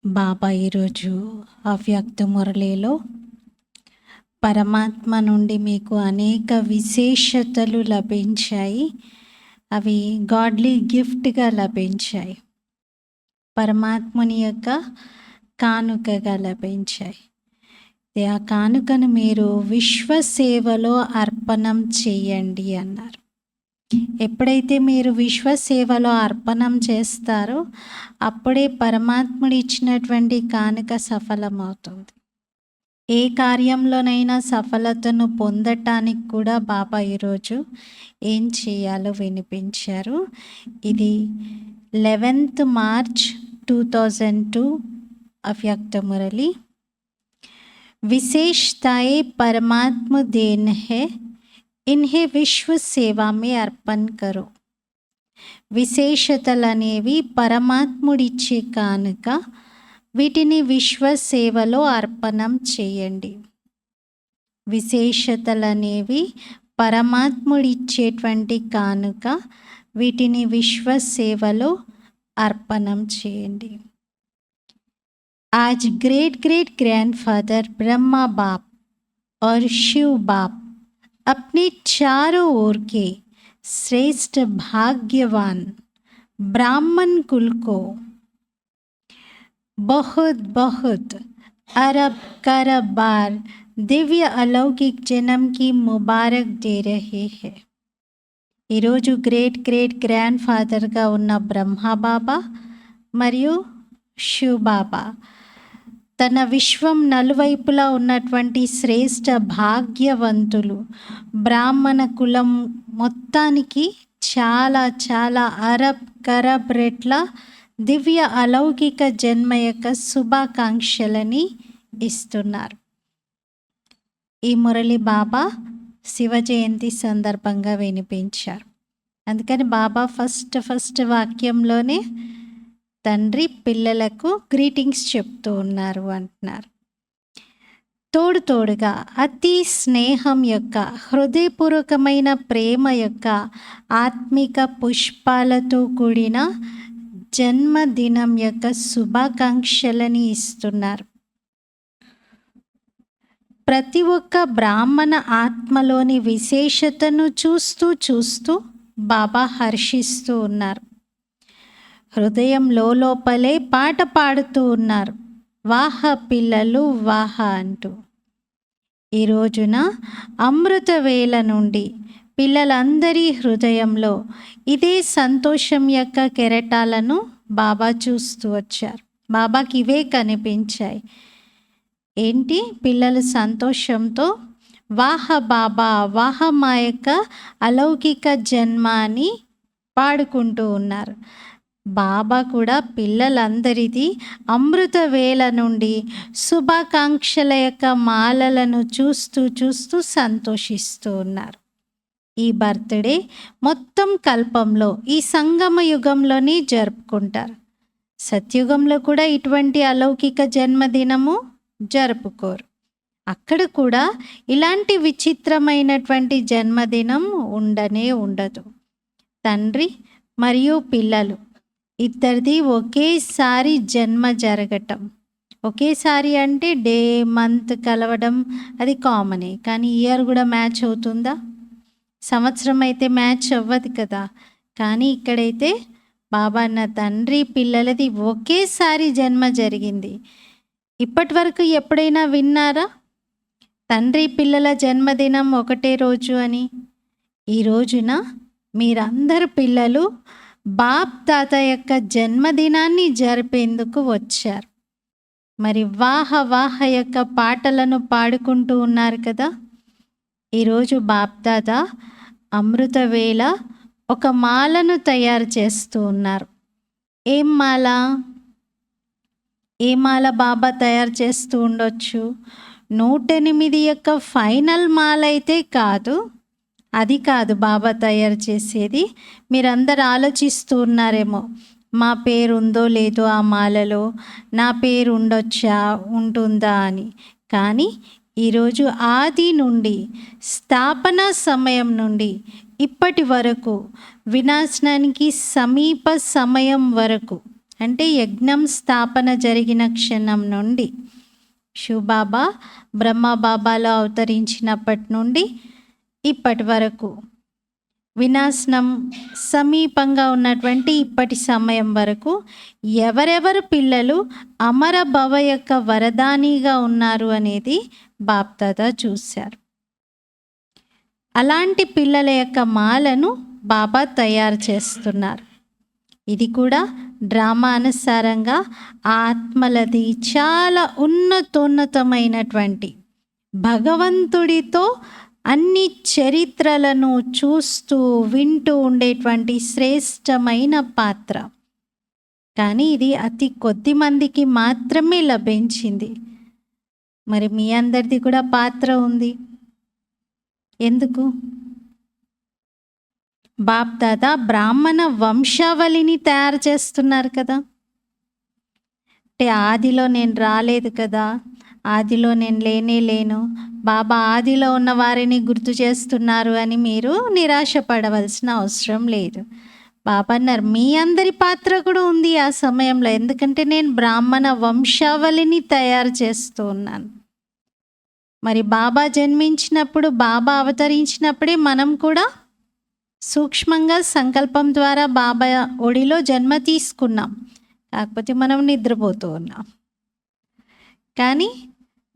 బాబా ఈరోజు అవ్యక్త మురళిలో పరమాత్మ నుండి మీకు అనేక విశేషతలు లభించాయి. అవి గాడ్లీ గిఫ్ట్గా లభించాయి, పరమాత్మని యొక్క కానుకగా లభించాయి. ఆ కానుకను మీరు విశ్వ సేవలో అర్పణం చేయండి అన్నారు. ఎప్పుడైతే మీరు విశ్వ సేవలో అర్పణం చేస్తారో అప్పుడే పరమాత్ముడు ఇచ్చినటువంటి కానుక సఫలమవుతుంది. ఏ కార్యంలోనైనా సఫలతను పొందటానికి కూడా బాబా ఈరోజు ఏం చేయాలో వినిపించారు. ఇది 11th March 2002 अव्यक्त मुरली। विशेषताएं परमात्मा देन है, इन्हें विश्व सेवा में अर्पण करो। విశేషతలనేవి పరమాత్ముడిచ్చే కానుక, వీటిని విశ్వ సేవలో అర్పణం చేయండి. విశేషతలనేవి పరమాత్ముడిచ్చేటువంటి కానుక, వీటిని విశ్వ సేవలో అర్పణం చేయండి. आज ग्रेट ग्रेट ग्रैंडफादर ब्रह्मा बाप और शिव बाप अपने चारों ओर के श्रेष्ठ भाग्यवान ब्राह्मण कुल को बहुत बहुत अरब करब बार दिव्य अलौकिक जन्म की मुबारक दे रहे हैं। ఈరోజు గ్రేట్ గ్రేట్ గ్రాండ్ ఫాదర్గా ఉన్న బ్రహ్మ బాబా మరియు శివ్ బాబా తన విశ్వం నలువైపులా ఉన్నటువంటి శ్రేష్ఠ భాగ్యవంతులు బ్రాహ్మణ కులం మొత్తానికి చాలా చాలా అరబ్ కరబ్ రెట్ల దివ్య అలౌకిక జన్మ యొక్క శుభాకాంక్షలని ఇస్తున్నారు. ఈ మురళి బాబా శివ జయంతి సందర్భంగా వినిపించారు. అందుకని బాబా ఫస్ట్ వాక్యంలోనే తండ్రి పిల్లలకు గ్రీటింగ్స్ చెప్తూ ఉన్నారు అంటున్నారు. తోడుగా అతి స్నేహం యొక్క హృదయపూర్వకమైన ప్రేమ యొక్క ఆత్మిక పుష్పాలతో కూడిన జన్మదినం యొక్క శుభాకాంక్షలని ఇస్తున్నారు. ప్రతి ఒక్క బ్రాహ్మణ ఆత్మలోని విశేషతను చూస్తూ బాబా హర్షిస్తూ ఉన్నారు. హృదయం లోపలే పాట పాడుతూ ఉన్నారు, వాహ పిల్లలు వాహ అంటూ. ఈ రోజున అమృత వేళ నుండి పిల్లలందరి హృదయంలో ఇదే సంతోషం యొక్క కెరటాలను బాబా చూస్తూ వచ్చారు. బాబాకి ఇవే కనిపించాయి. ఏంటి? పిల్లలు సంతోషంతో వాహ బాబా, వాహ మా యొక్క అలౌకిక జన్మ అని పాడుకుంటూ ఉన్నారు. బాబా కూడా పిల్లలందరిది అమృత వేళ నుండి శుభాకాంక్షల యొక్క మాలలను చూస్తూ సంతోషిస్తూ ఉన్నారు. ఈ బర్త్డే మొత్తం కల్పంలో ఈ సంగమ యుగంలోనే జరుపుకుంటారు. సత్యుగంలో కూడా ఇటువంటి అలౌకిక జన్మదినము జరుపుకోరు. అక్కడ కూడా ఇలాంటి విచిత్రమైనటువంటి జన్మదినం ఉండదు. తండ్రి మరియు పిల్లలు ఇద్దరిది ఒకేసారి జన్మ జరగటం, ఒకేసారి అంటే డే మంత్ కలవడం అది కామనే, కానీ ఇయర్ కూడా మ్యాచ్ అవుతుందా? సంవత్సరం అయితే మ్యాచ్ అవ్వదు కదా. కానీ ఇక్కడైతే బాబా అన్న తండ్రి పిల్లలది ఒకేసారి జన్మ జరిగింది. ఇప్పటి వరకు ఎప్పుడైనా విన్నారా తండ్రి పిల్లల జన్మదినం ఒకటే రోజు అని? ఈ రోజున మీరందరు పిల్లలు బాప్ తాత యొక్క జన్మదినాన్ని జరిపేందుకు వచ్చారు. మరి వాహ యొక్క పాటలను పాడుకుంటూ ఉన్నారు కదా. ఈరోజు బాప్ తాత అమృత వేళ ఒక మాలను తయారు చేస్తూ ఉన్నారు. ఏ మాల బాబా తయారు చేస్తూ ఉండొచ్చు? 108 యొక్క ఫైనల్ మాల అయితే కాదు, అది కాదు బాబా తయారు చేసేది. మీరందరూ ఆలోచిస్తూ ఉన్నారేమో, మా పేరు ఉందో లేదో ఆ మాలలో, నా పేరు ఉంటుందా అని. కానీ ఈరోజు ఆది నుండి స్థాపన సమయం నుండి ఇప్పటి వరకు వినాశనానికి సమీప సమయం వరకు అంటే యజ్ఞం స్థాపన జరిగిన క్షణం నుండి శివబాబా బ్రహ్మబాబాలో అవతరించినప్పటి నుండి ఇప్పటి వరకు వినాశనం సమీపంగా ఉన్నటువంటి ఇప్పటి సమయం వరకు ఎవరెవరు పిల్లలు అమర భవ యొక్క వరదానిగా ఉన్నారు అనేది బాప్దాదా చూశారు. అలాంటి పిల్లల యొక్క మాలను బాబా తయారు చేస్తున్నారు. ఇది కూడా డ్రామా అనుసారంగా ఆత్మలది చాలా ఉన్నతోన్నతమైనటువంటి భగవంతుడితో అన్ని చరిత్రలను చూస్తూ వింటూ ఉండేటువంటి శ్రేష్టమైన పాత్ర. కానీ ఇది అతి కొద్ది మందికి మాత్రమే లభించింది. మరి మీ అందరిది కూడా పాత్ర ఉంది. ఎందుకు? బాప్దాదా బ్రాహ్మణ వంశావళిని తయారు చేస్తున్నారు కదా. అంటే ఆదిలో నేను రాలేదు కదా, ఆదిలో నేను లేను, బాబా ఆదిలో ఉన్న వారిని గుర్తు చేస్తున్నారు అని మీరు నిరాశపడవలసిన అవసరం లేదు. బాబా అన్నారు మీ అందరి పాత్ర కూడా ఉంది ఆ సమయంలో, ఎందుకంటే నేను బ్రాహ్మణ వంశావళిని తయారు చేస్తూ ఉన్నాను. మరి బాబా జన్మించినప్పుడు, బాబా అవతరించినప్పుడే మనం కూడా సూక్ష్మంగా సంకల్పం ద్వారా బాబా ఒడిలో జన్మ తీసుకున్నాం. కాకపోతే మనం నిద్రపోతూ ఉన్నాం, కానీ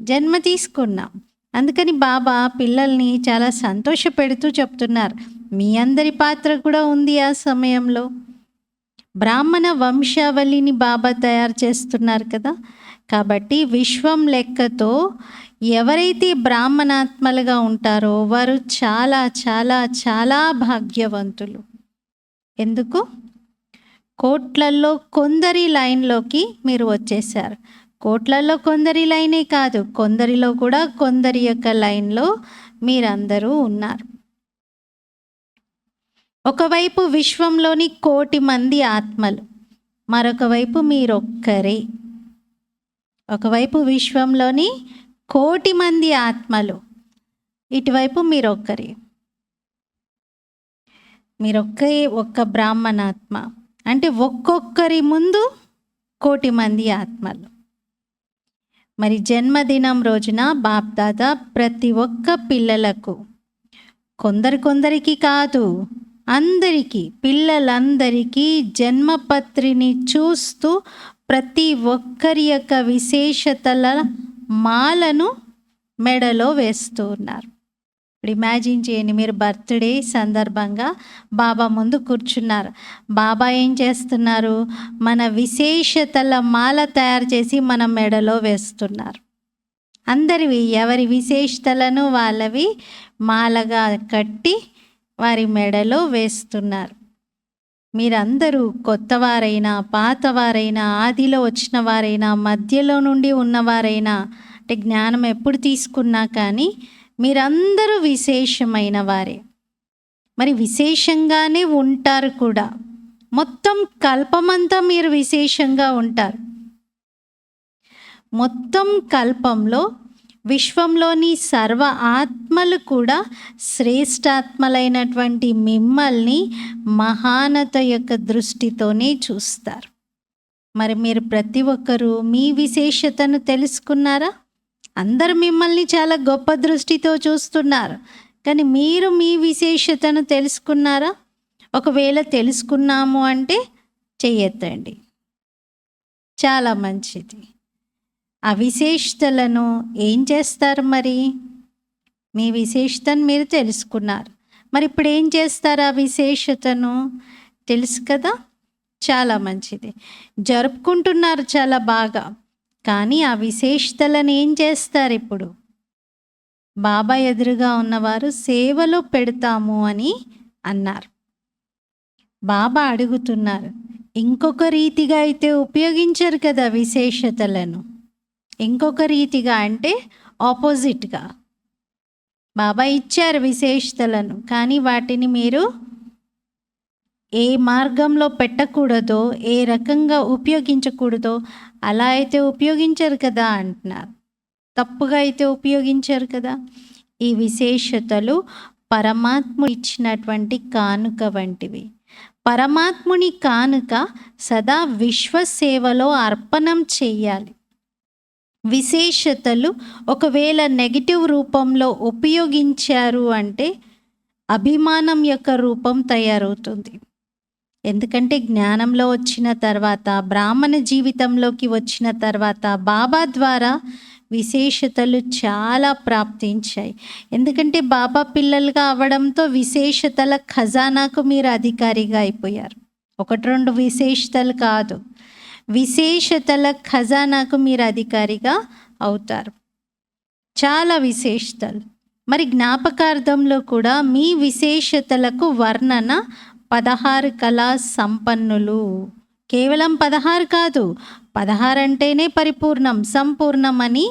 జన్మ తీసుకున్నాం. అందుకని బాబా పిల్లల్ని చాలా సంతోష పెడుతూ చెప్తున్నారు మీ అందరి పాత్ర కూడా ఉంది ఆ సమయంలో. బ్రాహ్మణ వంశావళిని బాబా తయారు చేస్తున్నారు కదా. కాబట్టి విశ్వం లెక్కతో ఎవరైతే బ్రాహ్మణాత్మలుగా ఉంటారో వారు చాలా చాలా చాలా భాగ్యవంతులు. ఎందుకు? కోట్లల్లో కొందరి లైన్లోకి మీరు వచ్చేసారు. కోట్లలో కొందరి లైనే కాదు, కొందరిలో కూడా కొందరి యొక్క లైన్లో మీరందరూ ఉన్నారు. ఒకవైపు విశ్వంలోని 1,000,000 మంది ఆత్మలు, మరొక వైపు మీరొక్కరే. ఒకవైపు విశ్వంలోని 1,000,000 మంది ఆత్మలు, ఇటువైపు మీరొక్కరే. ఒక్క బ్రాహ్మణాత్మ. అంటే ఒక్కొక్కరి ముందు 1,000,000 మంది ఆత్మలు. మరి జన్మదినం రోజున బాప్దాదా ప్రతి ఒక్క పిల్లలకు, కొందరికి కాదు అందరికీ, పిల్లలందరికీ జన్మపత్రిని చూస్తూ ప్రతి ఒక్కరి యొక్క విశేషతల మాలను మెడలో వేస్తూ ఉన్నారు. ఇప్పుడు ఇమాజిన్ చేయండి, మీరు బర్త్డే సందర్భంగా బాబా ముందు కూర్చున్నారు. బాబా ఏం చేస్తున్నారు? మన విశేషతల మాల తయారు చేసి మన మెడలో వేస్తున్నారు. అందరివి ఎవరి విశేషతలను వాళ్ళవి మాలగా కట్టి వారి మెడలో వేస్తున్నారు. మీరందరూ కొత్తవారైనా పాతవారైనా ఆదిలో వచ్చిన వారైనా మధ్యలో నుండి ఉన్నవారైనా, అంటే జ్ఞానం ఎప్పుడు తీసుకున్నా కానీ మీరందరూ విశేషమైన వారే. మరి విశేషంగానే ఉంటారు కూడా. మొత్తం కల్పమంతా మీరు విశేషంగా ఉంటారు. మొత్తం కల్పంలో విశ్వంలోని సర్వ ఆత్మలు కూడా శ్రేష్టాత్మలైనటువంటి మిమ్మల్ని మహానత యొక్క దృష్టితోనే చూస్తారు. మరి మీరు ప్రతి ఒక్కరూ మీ విశేషతను తెలుసుకున్నారా? అందరూ మిమ్మల్ని చాలా గొప్ప దృష్టితో చూస్తున్నారు, కానీ మీరు మీ విశేషతను తెలుసుకున్నారా? ఒకవేళ తెలుసుకున్నాము అంటే చెయ్యొద్దండి, చాలా మంచిది. ఆ విశేషతలను ఏం చేస్తారు? మరి మీ విశేషతను మీరు తెలుసుకున్నారు, మరి ఇప్పుడు ఏం చేస్తారు? ఆ విశేషతను తెలుసు కదా, చాలా మంచిది. జరుపుకుంటున్నారు చాలా బాగా, కానీ ఆ విశేషతలను ఏం చేస్తారు? ఇప్పుడు బాబా ఎదురుగా ఉన్నవారు సేవలో పెడతాము అని అన్నారు. బాబా అడుగుతున్నారు, ఇంకొక రీతిగా అయితే ఉపయోగించరు కదా విశేషతలను. ఇంకొక రీతిగా అంటే ఆపోజిట్గా బాబా ఇచ్చారు విశేషతలను, కానీ వాటిని మీరు ఏ మార్గంలో పెట్టకూడదో, ఏ రకంగా ఉపయోగించకూడదో అలా అయితే ఉపయోగించరు కదా అంటున్నారు. తప్పుగా అయితే ఉపయోగించరు కదా. ఈ విశేషతలు పరమాత్మ ఇచ్చినటువంటి కానుక వంటివి. పరమాత్ముని కానుక సదా విశ్వసేవలో అర్పణం చెయ్యాలి. విశేషతలు ఒకవేళ నెగిటివ్ రూపంలో ఉపయోగించారు అంటే అభిమానం యొక్క రూపం తయారవుతుంది. ఎందుకంటే జ్ఞానంలో వచ్చిన తర్వాత, బ్రాహ్మణ జీవితంలోకి వచ్చిన తర్వాత బాబా ద్వారా విశేషతలు చాలా ప్రాప్తించాయి. ఎందుకంటే బాబా పిల్లలుగా అవ్వడంతో విశేషతల ఖజానాకు మీరు అధికారిగా అయిపోయారు. 1-2 విశేషతలు కాదు, విశేషతల ఖజానాకు మీరు అధికారిగా అవుతారు. చాలా విశేషతలు. మరి జ్ఞాపకార్థంలో కూడా మీ విశేషతలకు వర్ణన 16 కళా సంపన్నులు. కేవలం 16 కాదు, 16 అంటేనే పరిపూర్ణం, సంపూర్ణం అని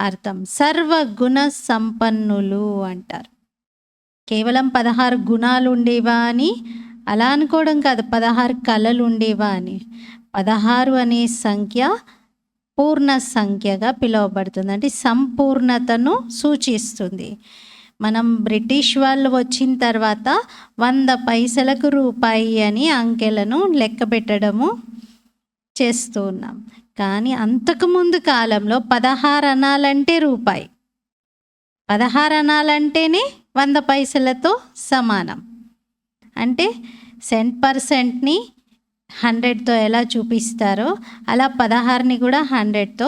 అర్థం. సర్వగుణ సంపన్నులు అంటారు. కేవలం 16 గుణాలు ఉండేవా అని అలా అనుకోవడం కాదు, 16 కళలు ఉండేవా అని. 16 అనే సంఖ్య పూర్ణ సంఖ్యగా పిలువబడుతుంది, అంటే సంపూర్ణతను సూచిస్తుంది. మనం బ్రిటిష్ వాళ్ళు వచ్చిన తర్వాత 100 పైసలకు రూపాయి అని అంకెలను లెక్క పెట్టడము చేస్తూ ఉన్నాం. కానీ అంతకుముందు కాలంలో 16 అనాలంటే రూపాయి, 16 అనాలంటేనే 100 పైసలతో సమానం. అంటే సెంట్ని 100తో ఎలా చూపిస్తారో అలా 16ని కూడా 100తో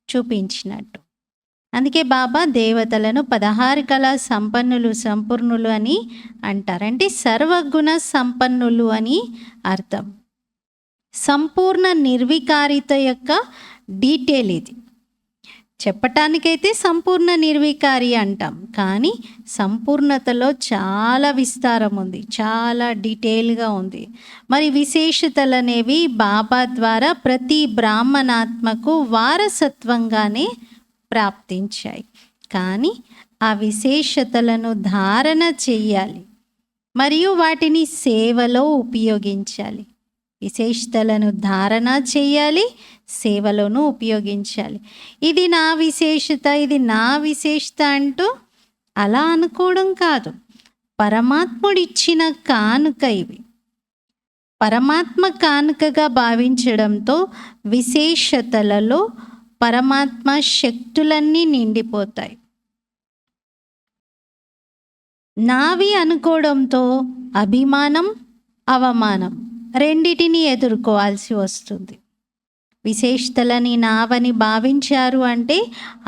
చూపించినట్టు. అందుకే బాబా దేవతలను 16 కళా సంపన్నులు, సంపూర్ణులు అని అంటారు. అంటే సర్వగుణ సంపన్నులు అని అర్థం. సంపూర్ణ నిర్వికారిత యొక్క డీటెయిల్ ఇది. చెప్పటానికైతే సంపూర్ణ నిర్వికారి అంటాం, కానీ సంపూర్ణతలో చాలా విస్తారం ఉంది, చాలా డీటెయిల్గా ఉంది. మరి విశేషతలు అనేవి బాబా ద్వారా ప్రతి బ్రాహ్మణాత్మకు వారసత్వంగానే ప్రాప్తించాయి. కానీ ఆ విశేషతలను ధారణ చెయ్యాలి మరియు వాటిని సేవలో ఉపయోగించాలి. విశేషతలను ధారణ చేయాలి, సేవలోనూ ఉపయోగించాలి. ఇది నా విశేషత, ఇది నా విశేషత అంటూ అలా అనుకోవడం కాదు. పరమాత్ముడిచ్చిన కానుక ఇవి. పరమాత్మ కానుకగా భావించడంతో విశేషతలలో పరమాత్మ శక్తులన్నీ నిండిపోతాయి. నావి అనుకోవడంతో అభిమానం, అవమానం రెండిటిని ఎదుర్కోవాల్సి వస్తుంది. విశేషతలని నావని భావించారు అంటే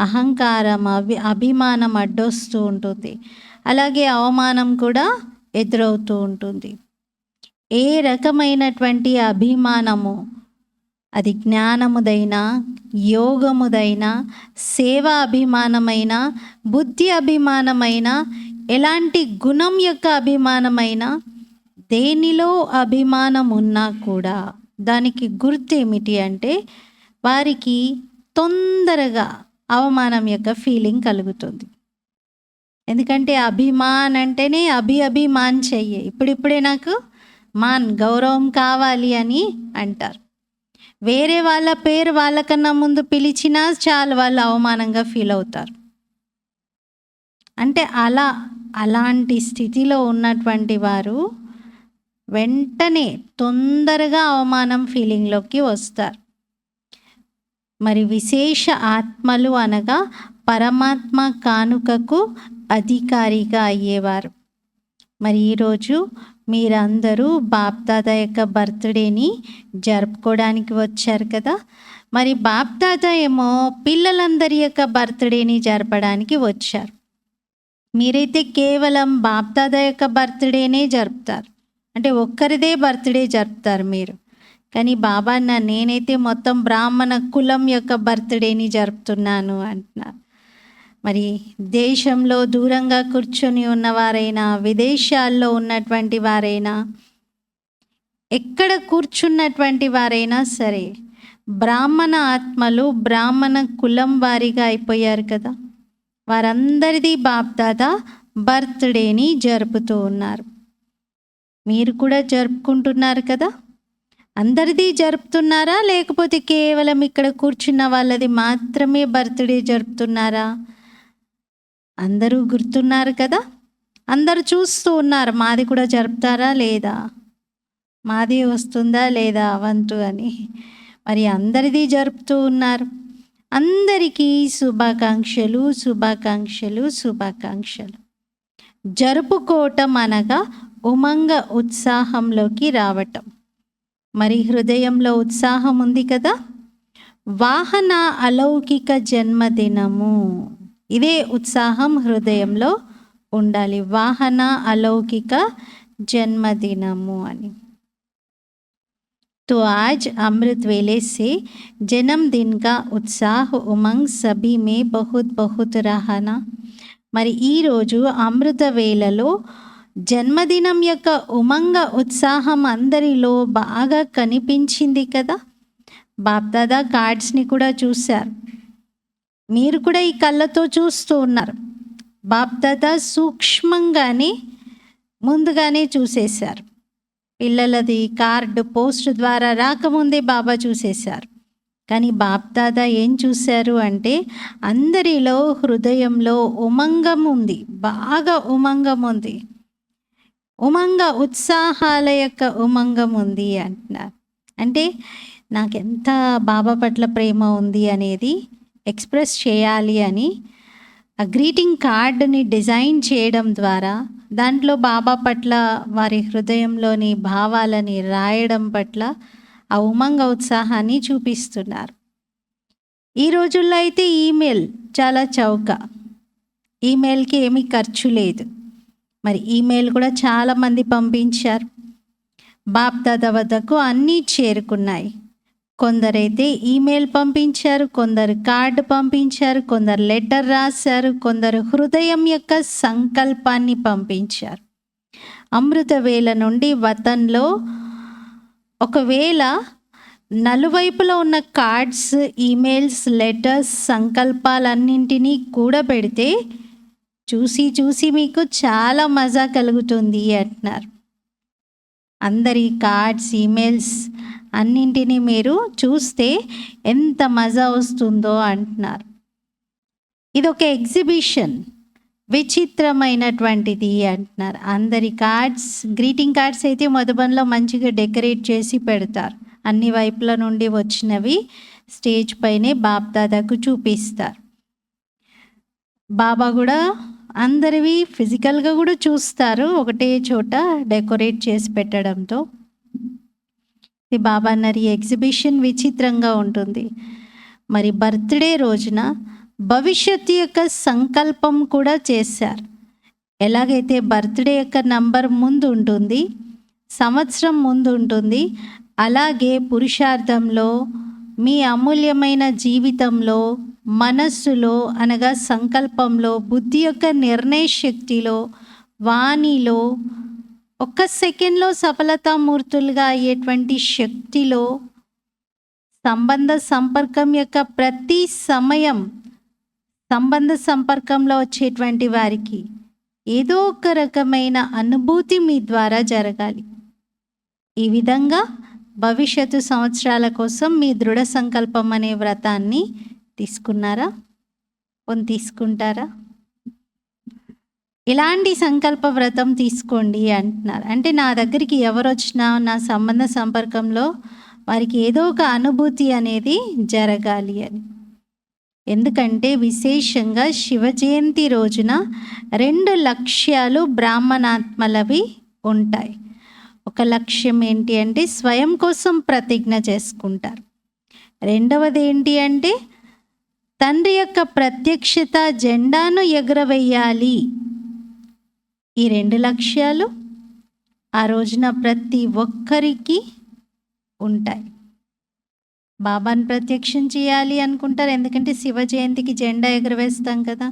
అహంకారం, అభిమానం అడ్డొస్తూ ఉంటుంది. అలాగే అవమానం కూడా ఎదురవుతూ ఉంటుంది. ఏ రకమైనటువంటి అభిమానము, అది జ్ఞానముదైనా, యోగముదైనా, సేవా అభిమానమైనా, బుద్ధి అభిమానమైనా, ఎలాంటి గుణం యొక్క అభిమానమైనా, దేనిలో అభిమానం ఉన్నా కూడా దానికి గుర్తు ఏమిటి అంటే వారికి తొందరగా అవమానం యొక్క ఫీలింగ్ కలుగుతుంది. ఎందుకంటే అభిమాన్ అంటేనే అభిమాన్ చెయ్యి, ఇప్పుడిప్పుడే నాకు మాన్ గౌరవం కావాలి అని అంటారు. వేరే వాళ్ళ పేరు వాళ్ళకన్నా ముందు పిలిచినా చాలు వాళ్ళు అవమానంగా ఫీల్ అవుతారు. అంటే అలాంటి స్థితిలో ఉన్నటువంటి వారు వెంటనే తొందరగా అవమానం ఫీలింగ్లోకి వస్తారు. మరి విశేష ఆత్మలు అనగా పరమాత్మ కానుకకు అధికారిగా అయ్యేవారు. మరి ఈరోజు మీరందరూ బాప్దాదా యొక్క బర్త్డేని జరుపుకోవడానికి వచ్చారు కదా. మరి బాప్దాదా ఏమో పిల్లలందరి యొక్క బర్త్డేని జరపడానికి వచ్చారు. మీరైతే కేవలం బాప్దాదా యొక్క బర్త్డేనే జరుపుతారు, అంటే ఒక్కరిదే బర్త్డే జరుపుతారు మీరు. కానీ బాబా నేనైతే మొత్తం బ్రాహ్మణ కులం యొక్క బర్త్డేని జరుపుతున్నాను అంటున్నారు. మరి దేశంలో దూరంగా కూర్చొని ఉన్నవారైనా, విదేశాల్లో ఉన్నటువంటి వారైనా, ఎక్కడ కూర్చున్నటువంటి వారైనా సరే బ్రాహ్మణ ఆత్మలు బ్రాహ్మణ కులం వారిగా అయిపోయారు కదా. వారందరిది బాప్దాదా బర్త్డేని జరుపుతూ ఉన్నారు. మీరు కూడా జరుపుకుంటున్నారు కదా. అందరిది జరుపుతున్నారా, లేకపోతే కేవలం ఇక్కడ కూర్చున్న వాళ్ళది మాత్రమే బర్త్డే జరుపుతున్నారా? అందరూ గుర్తున్నారు కదా. అందరూ చూస్తూ ఉన్నారు మాది కూడా జరుపుతారా లేదా. మాది వస్తుందా లేదా వంతు అని. మరి అందరిది జరుపుతూ ఉన్నారు. అందరికీ శుభాకాంక్షలు, శుభాకాంక్షలు, శుభాకాంక్షలు. జరుపుకోవటం అనగా ఉమంగ ఉత్సాహంలోకి రావటం. మరి హృదయంలో ఉత్సాహం ఉంది కదా. వాహన అలౌకిక జన్మదినము, ఇదే ఉత్సాహం హృదయంలో ఉండాలి. వాహన అలౌకిక జన్మదినము అని. तो आज अमृत वेले से जन्मदिन का उत्साह उमंग सभी में बहुत बहुत रहना. మరి ఈరోజు అమృత వేళలో జన్మదినం యొక్క ఉమంగ ఉత్సాహం అందరిలో బాగా కనిపించింది కదా. బాప్దాదా కార్డ్స్ని కూడా చూశారు. మీరు కూడా ఈ కళ్ళతో చూస్తూ ఉన్నారు. బాప్దాదా సూక్ష్మంగానే ముందుగానే చూసేశారు. పిల్లలది కార్డు పోస్ట్ ద్వారా రాకముందే బాబా చూసేశారు. కానీ బాప్దాదా ఏం చూశారు అంటే అందరిలో హృదయంలో ఉమంగం ఉంది, బాగా ఉమంగం ఉంది. ఉమంగ ఉత్సాహాల యొక్క ఉమంగం ఉంది అంటున్నారు. అంటే నాకెంత బాబా పట్ల ప్రేమ ఉంది అనేది ఎక్స్ప్రెస్ చేయాలి అని ఆ గ్రీటింగ్ కార్డుని డిజైన్ చేయడం ద్వారా దాంట్లో బాబా పట్ల వారి హృదయంలోని భావాలని రాయడం పట్ల ఆ ఉమంగ ఉత్సాహాన్ని చూపిస్తున్నారు. ఈ రోజుల్లో అయితే ఈమెయిల్ చాలా చౌక, ఈమెయిల్కి ఏమీ ఖర్చు లేదు. మరి ఈమెయిల్ కూడా చాలామంది పంపించారు. బాప్దాదా వద్దకు అన్నీ చేరుకున్నాయి. కొందరైతే ఈమెయిల్ పంపించారు, కొందరు కార్డు పంపించారు, కొందరు లెటర్ రాశారు, కొందరు హృదయం యొక్క సంకల్పాన్ని పంపించారు. అమృత వేళ నుండి వతన్లో ఒకవేళ నలువైపులో ఉన్న కార్డ్స్, ఈమెయిల్స్, లెటర్స్, సంకల్పాలన్నింటినీ కూడబెడితే చూసి చూసి మీకు చాలా మజా కలుగుతుంది అంటున్నారు. అందరి కార్డ్స్, ఈమెయిల్స్ అన్నింటినీ మీరు చూస్తే ఎంత మజా వస్తుందో అంటున్నారు. ఇది ఒక ఎగ్జిబిషన్, విచిత్రమైనటువంటిది అంటున్నారు. అందరి కార్డ్స్, గ్రీటింగ్ కార్డ్స్ అయితే మధుబన్లో మంచిగా డెకరేట్ చేసి పెడతారు. అన్ని వైపుల నుండి వచ్చినవి స్టేజ్ పైనే బాప్దాదాకు చూపిస్తారు. బాబా కూడా అందరివి ఫిజికల్గా కూడా చూస్తారు, ఒకటే చోట డెకరేట్ చేసి పెట్టడంతో. బాబా అన్నారు ఈ ఎగ్జిబిషన్ విచిత్రంగా ఉంటుంది. మరి బర్త్డే రోజున భవిష్యత్తు యొక్క సంకల్పం కూడా చేశారు. ఎలాగైతే బర్త్డే యొక్క నంబర్ ముందు ఉంటుంది, సంవత్సరం ముందు ఉంటుంది, అలాగే పురుషార్థంలో మీ అమూల్యమైన జీవితంలో, మనస్సులో అనగా సంకల్పంలో, బుద్ధి యొక్క నిర్ణయ శక్తిలో, వాణిలో, ఒక్క సెకండ్లో సఫలతామూర్తులుగా అయ్యేటువంటి శక్తిలో, సంబంధ సంపర్కం యొక్క ప్రతి సమయం సంబంధ సంపర్కంలో వచ్చేటువంటి వారికి ఏదో ఒక రకమైన అనుభూతి మీ ద్వారా జరగాలి. ఈ విధంగా భవిష్యత్తు సంవత్సరాల కోసం మీ దృఢ సంకల్పం అనే వ్రతాన్ని తీసుకున్నారా? తీసుకుంటారా? ఇలాంటి సంకల్ప వ్రతం తీసుకోండి అంటున్నారు. అంటే నా దగ్గరికి ఎవరు వచ్చినా నా సంబంధ సంపర్కంలో వారికి ఏదో ఒక అనుభూతి అనేది జరగాలి అని. ఎందుకంటే విశేషంగా శివ జయంతి రోజున 2 లక్ష్యాలు బ్రాహ్మణాత్మలవి ఉంటాయి. ఒక లక్ష్యం ఏంటి అంటే స్వయం కోసం ప్రతిజ్ఞ చేసుకుంటారు. రెండవది ఏంటి అంటే తండ్రి యొక్క ప్రత్యక్షత జెండాను ఎగురవేయాలి. ఈ 2 లక్ష్యాలు ఆ రోజున ప్రతి ఒక్కరికి ఉంటాయి. బాబాను ప్రత్యక్షం చేయాలి అనుకుంటారు, ఎందుకంటే శివ జయంతికి జెండా ఎగురవేస్తాం కదా.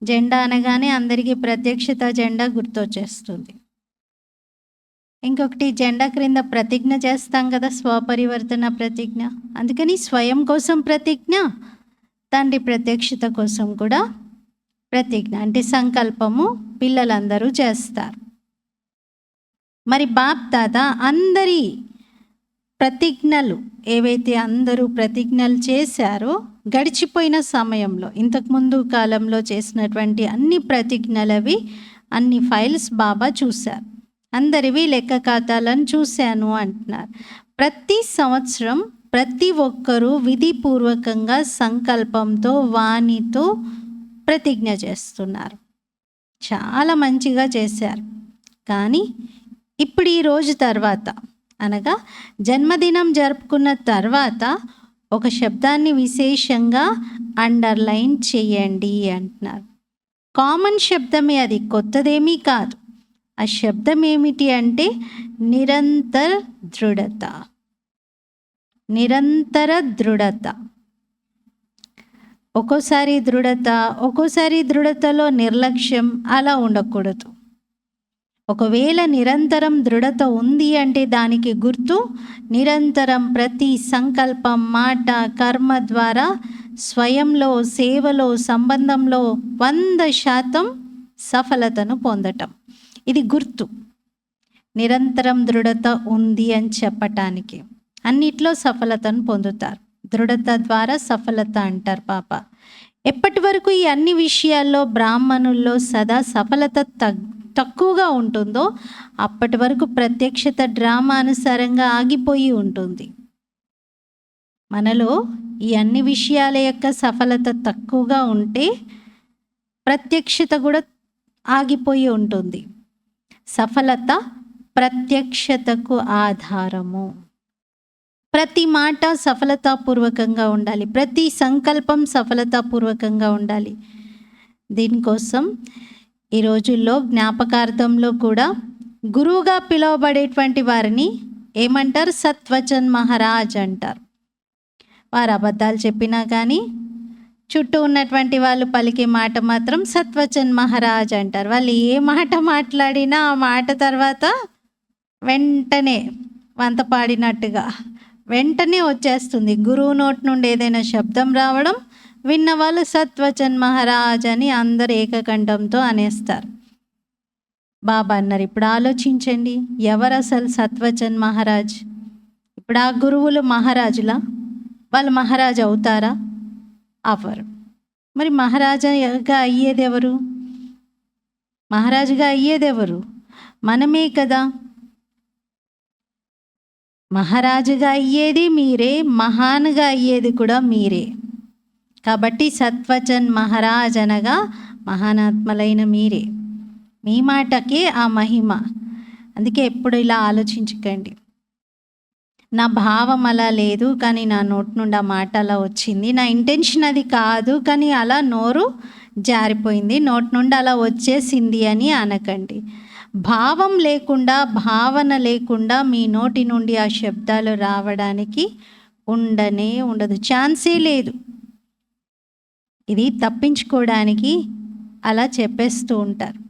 జెండా అనగానే అందరికీ ప్రత్యక్షత జెండా గుర్తొచ్చేస్తుంది. ఇంకొకటి జెండా క్రింద ప్రతిజ్ఞ చేస్తాం కదా, స్వపరివర్తన ప్రతిజ్ఞ. అందుకని స్వయం కోసం ప్రతిజ్ఞ, తండ్రి ప్రత్యక్షత కోసం కూడా ప్రతిజ్ఞ అంటే సంకల్పము పిల్లలందరూ చేస్తారు. మరి బాప్ దాదా అందరి ప్రతిజ్ఞలు ఏవైతే అందరూ ప్రతిజ్ఞలు చేశారో గడిచిపోయిన సమయంలో, ఇంతకుముందు కాలంలో చేసినటువంటి అన్ని ప్రతిజ్ఞలవి అన్ని ఫైల్స్ బాబా చూశారు. అందరివి లెక్క ఖాతాలను చూశాను అంటున్నారు. ప్రతి సంవత్సరం ప్రతి ఒక్కరూ విధిపూర్వకంగా సంకల్పంతో వాణితో ప్రతిజ్ఞ చేస్తున్నారు. చాలా మంచిగా చేశారు. కానీ ఇప్పుడు ఈ రోజు తర్వాత, అనగా జన్మదినం జరుపుకున్న తర్వాత ఒక శబ్దాన్ని విశేషంగా అండర్లైన్ చేయండి అంటున్నారు. కామన్ శబ్దమే, అది కొత్తదేమీ కాదు. ఆ శబ్దం ఏమిటి అంటే నిరంతర దృఢత. నిరంతర దృఢత. ఒక్కోసారి దృఢత, ఒక్కోసారి దృఢతలో నిర్లక్ష్యం, అలా ఉండకూడదు. ఒకవేళ నిరంతరం దృఢత ఉంది అంటే దానికి గుర్తు నిరంతరం ప్రతి సంకల్పం, మాట, కర్మ ద్వారా స్వయంలో, సేవలో, సంబంధంలో 100% సఫలతను పొందటం. ఇది గుర్తు. నిరంతరం దృఢత ఉంది అని చెప్పటానికి. అన్నిట్లో సఫలతను పొందుతారు. దృఢత ద్వారా సఫలత అంటారు పాప. ఎప్పటి వరకు ఈ అన్ని విషయాల్లో బ్రాహ్మణుల్లో సదా సఫలత తక్కువగా ఉంటుందో అప్పటి వరకు ప్రత్యక్షత డ్రామా అనుసారంగా ఆగిపోయి ఉంటుంది. మనలో ఈ అన్ని విషయాల యొక్క సఫలత తక్కువగా ఉంటే ప్రత్యక్షత కూడా ఆగిపోయి ఉంటుంది. సఫలత ప్రత్యక్షతకు ఆధారము. ప్రతి మాట సఫలతాపూర్వకంగా ఉండాలి. ప్రతి సంకల్పం సఫలతాపూర్వకంగా ఉండాలి. దీనికోసం ఈ రోజుల్లో జ్ఞాపకార్థంలో కూడా గురువుగా పిలువబడేటువంటి వారిని ఏమంటారు? సత్వచన్ మహారాజ్ అంటారు. వారు అబద్ధాలు చెప్పినా కానీ చుట్టూ ఉన్నటువంటి వాళ్ళు పలికే మాట మాత్రం సత్వచన్ మహారాజ్ అంటారు. వాళ్ళు ఏ మాట మాట్లాడినా ఆ మాట తర్వాత వెంటనే వంత పాడినట్టుగా వెంటనే వచ్చేస్తుంది. గురువు నోటి నుండి ఏదైనా శబ్దం రావడం, విన్నవాళ్ళు సత్వచన్ మహారాజ్ అని అందరు ఏకకంఠంతో అనేస్తారు. బాబా అన్నారు, ఇప్పుడు ఆలోచించండి, ఎవరు అసలు సత్వచన్ మహారాజ్? ఇప్పుడు ఆ గురువులు మహారాజులా? వాళ్ళు మహారాజు అవుతారా? అవ్వరు. మరి మహారాజుగా అయ్యేదెవరు? మహారాజుగా అయ్యేదెవరు? మనమే కదా. మహారాజుగా అయ్యేది మీరే, మహాన్గా అయ్యేది కూడా మీరే. కాబట్టి సత్వచన్ మహారాజ్ అనగా మహానాత్మలైన మీరే. మీ మాటకే ఆ మహిమ. అందుకే ఎప్పుడు ఇలా ఆలోచించకండి, నా భావం అలా లేదు కానీ నా నోటి నుండి ఆ మాట అలా వచ్చింది, నా ఇంటెన్షన్ అది కాదు కానీ అలా నోరు జారిపోయింది, నోటి నుండి అలా వచ్చేసింది అని అనకండి. భావం లేకుండా, భావన లేకుండా మీ నోటి నుండి ఆ శబ్దాలు రావడానికి ఉండనే ఉండదు, ఛాన్సే లేదు. ఇది తప్పించుకోవడానికి అలా చెప్పేస్తూ ఉంటారు.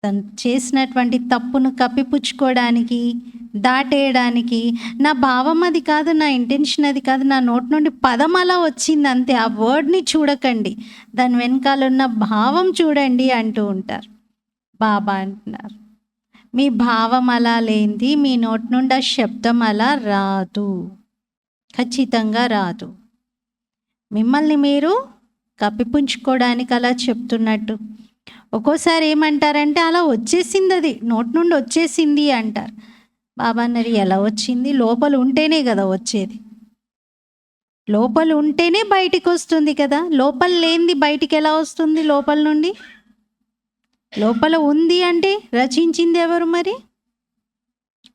తను చేసినటువంటి తప్పును కప్పిపుచ్చుకోవడానికి, దాటేయడానికి, నా భావం అది కాదు, నా ఇంటెన్షన్ అది కాదు, నా నోటి నుండి పదం అలా వచ్చింది అంతే, ఆ వర్డ్ని చూడకండి, దాని వెనకాల ఉన్న భావం చూడండి అంటూ ఉంటారు. బాబా అంటున్నారు, మీ భావం అలా లేనిది మీ నోటి నుండి ఆ శబ్దం అలా రాదు, ఖచ్చితంగా రాదు. మిమ్మల్ని మీరు కప్పిపుంచుకోవడానికి అలా చెప్తున్నట్టు. ఒక్కోసారి ఏమంటారంటే అలా వచ్చేసింది, అది నోటి నుండి వచ్చేసింది అంటారు. బాబా అన్నారు, ఎలా వచ్చింది? లోపల ఉంటేనే కదా వచ్చేది, లోపల ఉంటేనే బయటికి వస్తుంది కదా. లోపల లేనిది బయటికి ఎలా వస్తుంది? లోపల నుండి. లోపల ఉంది అంటే రచించింది ఎవరు? మరి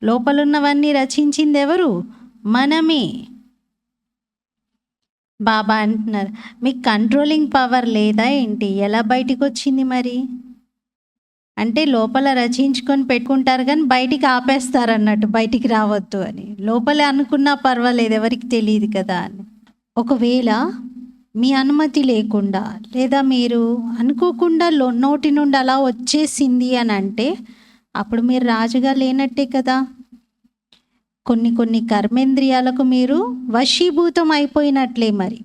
లోపల ఉన్నవన్నీ రచించింది ఎవరు? మనమే. బాబా అంటున్నారు, మీకు కంట్రోలింగ్ పవర్ లేదా ఏంటి? ఎలా బయటికి వచ్చింది మరి? అంటే లోపల రచించుకొని పెట్టుకుంటారు కానీ బయటికి ఆపేస్తారు అన్నట్టు, బయటికి రావద్దు అని. లోపలే అనుకున్నా పర్వాలేదు, ఎవరికి తెలియదు కదా అని. ఒకవేళ మీ అనుమతి లేకుండా లేదా మీరు అనుకోకుండా నోటి నుండి అలా వచ్చేసింది అని అంటే అప్పుడు మీరు రాజుగా లేనట్టే కదా. కొన్ని కర్మేంద్రియాలకు మీరు వశీభూతం అయిపోయినట్లే మరి.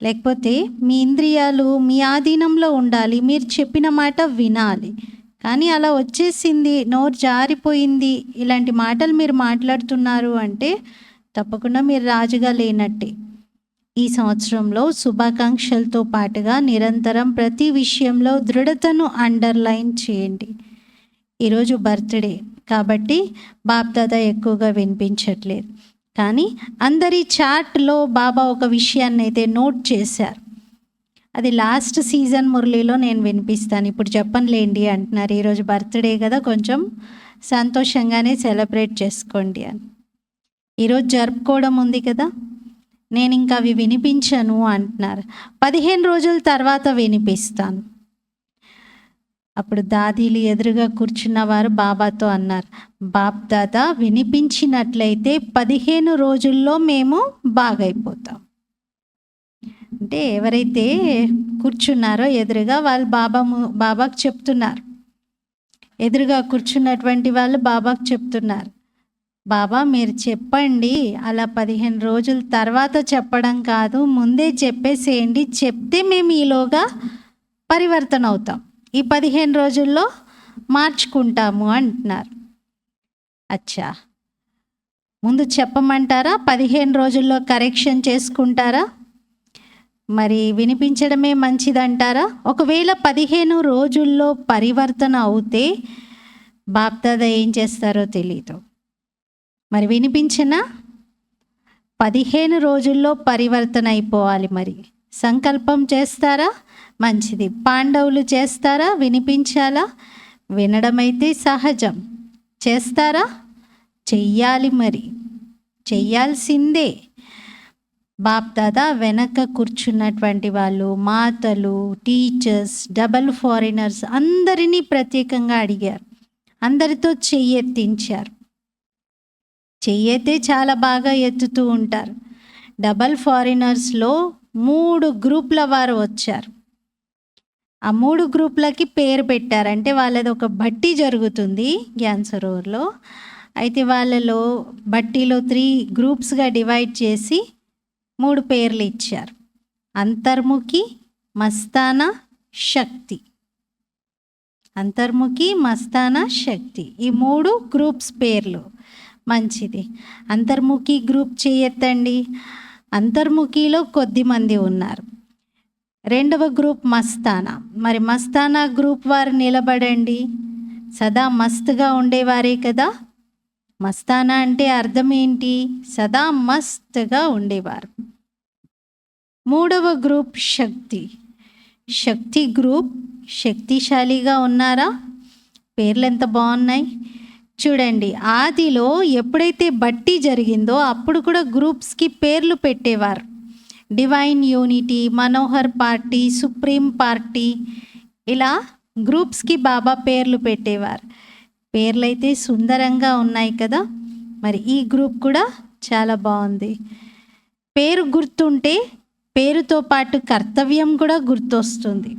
లేకపోతే మీ ఇంద్రియాలు మీ ఆధీనంలో ఉండాలి, మీరు చెప్పిన మాట వినాలి. కానీ అలా వచ్చేసింది, నోరు జారిపోయింది, ఇలాంటి మాటలు మీరు మాట్లాడుతున్నారు అంటే తప్పకుండా మీరు రాజుగా లేనట్టే. ఈ సంవత్సరంలో శుభాకాంక్షలతో పాటుగా నిరంతరం ప్రతి విషయంలో దృఢతను అండర్లైన్ చేయండి. ఈరోజు బర్త్డే, కాబట్టి బాప్దాదా ఎక్కువగా వినిపించట్లేదు. కానీ అందరి చాట్లో బాబా ఒక విషయాన్ని అయితే నోట్ చేశారు. అది లాస్ట్ సీజన్ మురళిలో నేను వినిపిస్తాను, ఇప్పుడు చెప్పనులేండి అంటున్నారు. ఈరోజు బర్త్డే కదా, కొంచెం సంతోషంగానే సెలబ్రేట్ చేసుకోండి అని. ఈరోజు జరుపుకోవడం ఉంది కదా, నేను ఇంకా అవి వినిపించను అంటున్నారు. 15 రోజుల తర్వాత వినిపిస్తాను. అప్పుడు దాదీలు ఎదురుగా కూర్చున్న వారు బాబాతో అన్నారు, బాప్ దాదా వినిపించినట్లయితే 15 రోజుల్లో మేము బాగైపోతాం. అంటే ఎవరైతే కూర్చున్నారో ఎదురుగా వాళ్ళు బాబాకు చెప్తున్నారు. ఎదురుగా కూర్చున్నటువంటి వాళ్ళు బాబాకు చెప్తున్నారు, బాబా మీరు చెప్పండి, అలా 15 రోజుల తర్వాత చెప్పడం కాదు, ముందే చెప్పేసేయండి, చెప్తే మేము ఈలోగా పరివర్తన అవుతాం, ఈ 15 రోజుల్లో మార్చుకుంటాము అంటున్నారు. అచ్చా, ముందు చెప్పమంటారా? 15 రోజుల్లో కరెక్షన్ చేసుకుంటారా? మరి వినిపించడమే మంచిదంటారా? ఒకవేళ 15 రోజుల్లో పరివర్తన అవుతే బాప్దాదా ఏం చేస్తారో తెలీదు. మరి వినిపించినా 15 రోజుల్లో పరివర్తన అయిపోవాలి. మరి సంకల్పం చేస్తారా? మంచిది. పాండవులు చేస్తారా? వినిపించాలా? వినడం అయితే సహజం. చేస్తారా? చెయ్యాలి. మరి చెయ్యాల్సిందే. బాప్దాదా వెనక కూర్చున్నటువంటి వాళ్ళు, మాతలు, టీచర్స్, డబల్ ఫారినర్స్ అందరినీ ప్రత్యేకంగా అడిగారు. అందరితో చెయ్యెత్తించారు. చెయ్యెత్తే చాలా బాగా ఎత్తుతూ ఉంటారు. డబల్ ఫారినర్స్లో 3 గ్రూపుల వారు వచ్చారు. ఆ 3 గ్రూపులకి పేరు పెట్టారు. అంటే వాళ్ళది ఒక బట్టి జరుగుతుంది జ్ఞాన్ సరోవర్లో. అయితే వాళ్ళలో బట్టీలో 3 గ్రూప్స్గా డివైడ్ చేసి 3 పేర్లు ఇచ్చారు. అంతర్ముఖి, మస్తానా, శక్తి. అంతర్ముఖి, మస్తానా, శక్తి, ఈ 3 గ్రూప్స్ పేర్లు. మంచిది. అంతర్ముఖి గ్రూప్ చేయెత్తండి. అంతర్ముఖిలో కొద్దిమంది ఉన్నారు. 2వ గ్రూప్ మస్తానా. మరి మస్తానా గ్రూప్ వారు నిలబడండి. సదా మస్తుగా ఉండేవారే కదా. మస్తానా అంటే అర్థం ఏంటి? సదా మస్తుగా ఉండేవారు. 3వ గ్రూప్ శక్తి. శక్తి గ్రూప్ శక్తిశాలిగా ఉన్నారా? పేర్లు ఎంత బాగున్నాయి చూడండి. ఆదిలో ఎప్పుడైతే బట్టి జరిగిందో అప్పుడు కూడా గ్రూప్స్కి పేర్లు పెట్టేవారు. Divine unity, Manohar party, supreme party, ఇలా గ్రూప్స్కి బాబా పేర్లు పెట్టేవారు. పేర్లు అయితే సుందరంగా ఉన్నాయి కదా. మరి ఈ గ్రూప్ కూడా చాలా బాగుంది. పేరు గుర్తుంటే పేరుతో పాటు కర్తవ్యం కూడా గుర్తొస్తుంది.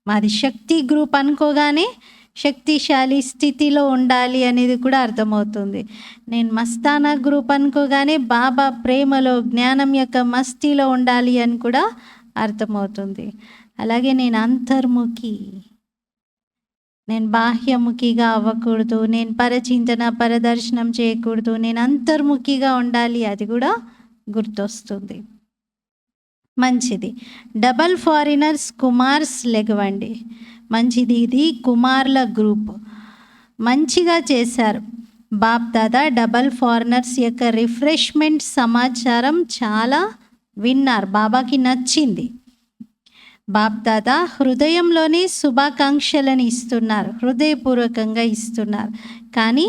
మాది శక్తి గ్రూప్ అనుకోగానే శక్తిశాలి స్థితిలో ఉండాలి అనేది కూడా అర్థమవుతుంది. నేను మస్తానా గ్రూప్ అనుకోగానే బాబా ప్రేమలో, జ్ఞానం యొక్క మస్తీలో ఉండాలి అని కూడా అర్థమవుతుంది. అలాగే నేను అంతర్ముఖి, నేను బాహ్యముఖిగా అవ్వకూడదు, నేను పరచింతన పరదర్శనం చేయకూడదు, నేను అంతర్ముఖిగా ఉండాలి, అది కూడా గుర్తొస్తుంది. మంచిది. డబల్ ఫారినర్స్ కుమార్స్ లెగవండి. మంచిది. ఇది కుమార్ల గ్రూప్. మంచిగా చేశారు. బాప్ దాదా డబల్ ఫారినర్స్ యొక్క రిఫ్రెష్మెంట్ సమాచారం చాలా విన్నారు. బాబాకి నచ్చింది. బాప్ దాదా హృదయంలోనే శుభాకాంక్షలను ఇస్తున్నారు, హృదయపూర్వకంగా ఇస్తున్నారు. కానీ